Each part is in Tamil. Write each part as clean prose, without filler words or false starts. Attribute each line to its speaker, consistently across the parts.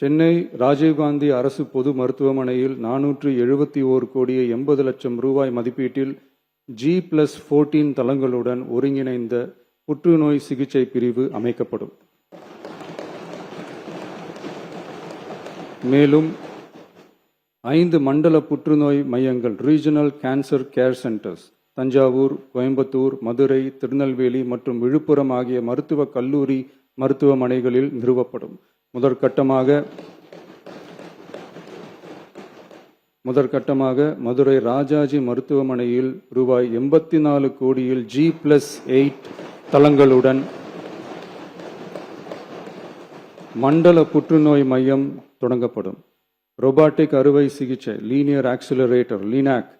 Speaker 1: சென்னை ராஜீவ்காந்தி அரசு பொது மருத்துவமனையில் 471 கோடியே 80 லட்சம் ரூபாய் மதிப்பீட்டில் G+14 தளங்களுடன் ஒருங்கிணைந்த புற்றுநோய் சிகிச்சை பிரிவு அமைக்கப்படும். மேலும் 5 மண்டல புற்றுநோய் மையங்கள் regional cancer care centres Thanjavur, Coimbatore, Madurai, Tirunelveli மற்றும் விழுப்புரம் ஆகிய மருத்துவக் கல்லூரி மருத்துவமனைகளில் நிறுவப்படும். முதற்கட்டமாக மதுரை ராஜாஜி மருத்துவமனையில் ரூபாய் 84 கோடியில் G+8 தளங்களுடன் மண்டல புற்றுநோய் மையம் தொடங்கப்படும். ரோபாட்டிக் அறுவை சிகிச்சை லீனியர் ஆக்சிலரேட்டர் லினாக்,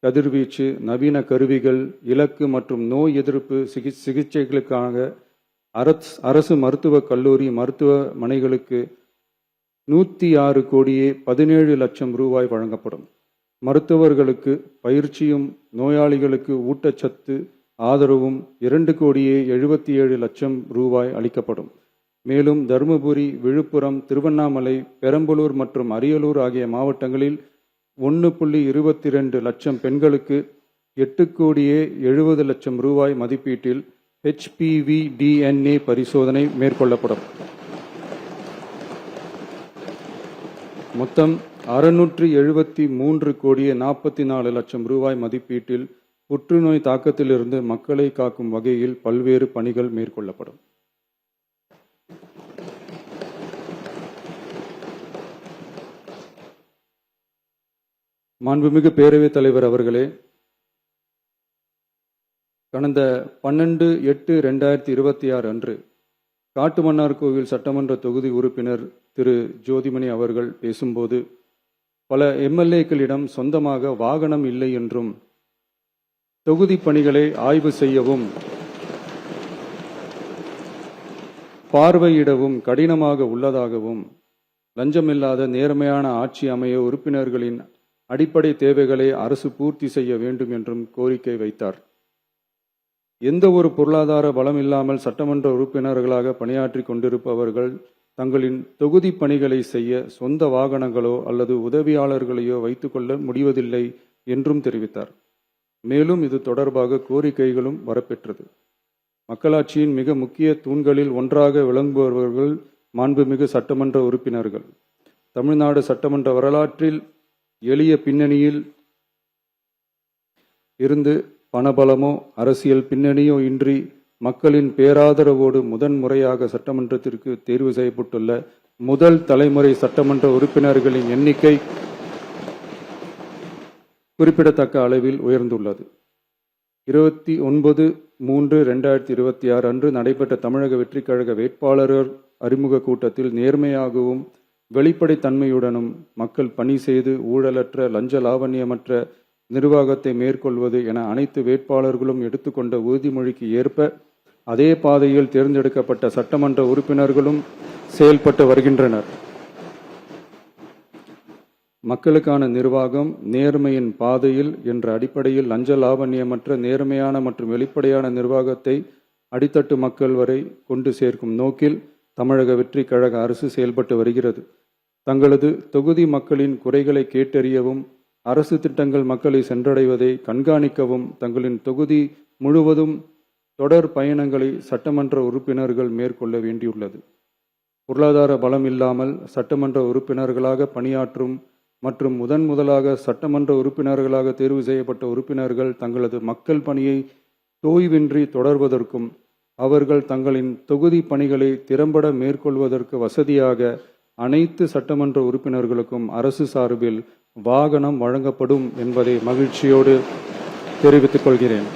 Speaker 1: கதிர்வீச்சு, நவீன கருவிகள், இலக்கு மற்றும் நோய் எதிர்ப்பு சிகிச்சைகளுக்காக அரசு மருத்துவக் கல்லூரி மருத்துவமனைகளுக்கு 106 கோடியே 17 லட்சம் ரூபாய் வழங்கப்படும். மருத்துவர்களுக்கு பயிற்சியும் நோயாளிகளுக்கு ஊட்டச்சத்து ஆதரவும் 2 கோடியே 77 லட்சம் ரூபாய் அளிக்கப்படும். மேலும் தருமபுரி, விழுப்புரம், திருவண்ணாமலை, பெரம்பலூர் மற்றும் அரியலூர் ஆகிய மாவட்டங்களில் 1.22 லட்சம் பெண்களுக்கு 8 கோடியே 70 லட்சம் ரூபாய் மதிப்பீட்டில் HPV DNA பரிசோதனை மேற்கொள்ளப்படும். மொத்தம் 673 கோடியே 44 லட்சம் ரூபாய் மதிப்பீட்டில் புற்றுநோய் தாக்கத்திலிருந்து மக்களை காக்கும் வகையில் பல்வேறு பணிகள் மேற்கொள்ளப்படும். மாண்புமிகு பேரவைத் தலைவர் அவர்களே, கடந்த 12/8/2026 அன்று காட்டுமன்னார்கோவில் சட்டமன்ற தொகுதி உறுப்பினர் திரு ஜோதிமணி அவர்கள் பேசும்போது, பல MLAக்களிடம் சொந்தமாக வாகனம் இல்லை என்றும் தொகுதி பணிகளை ஆய்வு செய்யவும் பார்வையிடவும் கடினமாக உள்ளதாகவும், லஞ்சமில்லாத நேர்மையான ஆட்சி அமைய உறுப்பினர்களின் அடிப்படை தேவைகளை அரசு பூர்த்தி செய்ய வேண்டும் என்றும் கோரிக்கை வைத்தார். எந்த ஒரு பொருளாதார பலம் இல்லாமல் சட்டமன்ற உறுப்பினர்களாக பணியாற்றி கொண்டிருப்பவர்கள் தங்களின் தொகுதி பணிகளை செய்ய சொந்த வாகனங்களோ அல்லது உதவியாளர்களையோ வைத்துக்கொள்ள முடிவதில்லை என்றும் தெரிவித்தார். மேலும் இது தொடர்பாக கோரிக்கைகளும் வரப்பெற்றது. மக்களாட்சியின் மிக முக்கிய தூண்களில் ஒன்றாக விளங்குபவர்கள் மாண்புமிகு சட்டமன்ற உறுப்பினர்கள். தமிழ்நாடு சட்டமன்ற வரலாற்றில் எளிய பின்னணியில் இருந்து பணபலமோ அரசியல் பின்னணியோ இன்றி மக்களின் பேராதரவோடு முதன்முறையாக சட்டமன்றத்திற்கு தேர்வு செய்யப்பட்டுள்ள முதல் தலைமுறை சட்டமன்ற உறுப்பினர்களின் எண்ணிக்கை குறிப்பிடத்தக்க அளவில் உயர்ந்துள்ளது. 29/3/2026 அன்று நடைபெற்ற தமிழக வெற்றிக் கழக வேட்பாளர் அறிமுக கூட்டத்தில் நேர்மையாகவும் வெளிப்படைத்தன்மையுடனும் மக்கள் பணி செய்து ஊழலற்ற லஞ்ச லாவண்யமற்ற நிர்வாகத்தை மேற்கொள்வது என அனைத்து வேட்பாளர்களும் எடுத்துக்கொண்ட உறுதிமொழிக்கு ஏற்ப அதே பாதையில் தேர்ந்தெடுக்கப்பட்ட சட்டமன்ற உறுப்பினர்களும் செயல்பட்டு வருகின்றனர். மக்களுக்கான நிர்வாகம் நேர்மையின் பாதையில் என்ற அடிப்படையில் லஞ்ச லாவண்யமற்ற நேர்மையான மற்றும் வெளிப்படையான நிர்வாகத்தை அடித்தட்டு மக்கள் வரை கொண்டு சேர்க்கும் நோக்கில் தமிழக வெற்றி கழக அரசு செயல்பட்டு வருகிறது. தங்களது தொகுதி மக்களின் குறைகளை கேட்டறியவும் அரசு திட்டங்கள் மக்களை சென்றடைவதை கண்காணிக்கவும் தங்களின் தொகுதி முழுவதும் தொடர் பயணங்களை சட்டமன்ற உறுப்பினர்கள் மேற்கொள்ள வேண்டியுள்ளது. பொருளாதார பலம் இல்லாமல் சட்டமன்ற உறுப்பினர்களாக பணியாற்றும் மற்றும் முதலாக சட்டமன்ற உறுப்பினர்களாக தேர்வு செய்யப்பட்ட உறுப்பினர்கள் தங்களது மக்கள் பணியை தோய்வின்றி தொடர்வதற்கும் அவர்கள் தங்களின் தொகுதி பணிகளை திறம்பட மேற்கொள்வதற்கு வசதியாக அனைத்து சட்டமன்ற உறுப்பினர்களுக்கும் அரசு சார்பில் வாகனம் வழங்கப்படும் என்பதை மகிழ்ச்சியோடு தெரிவித்துக் கொள்கிறேன்.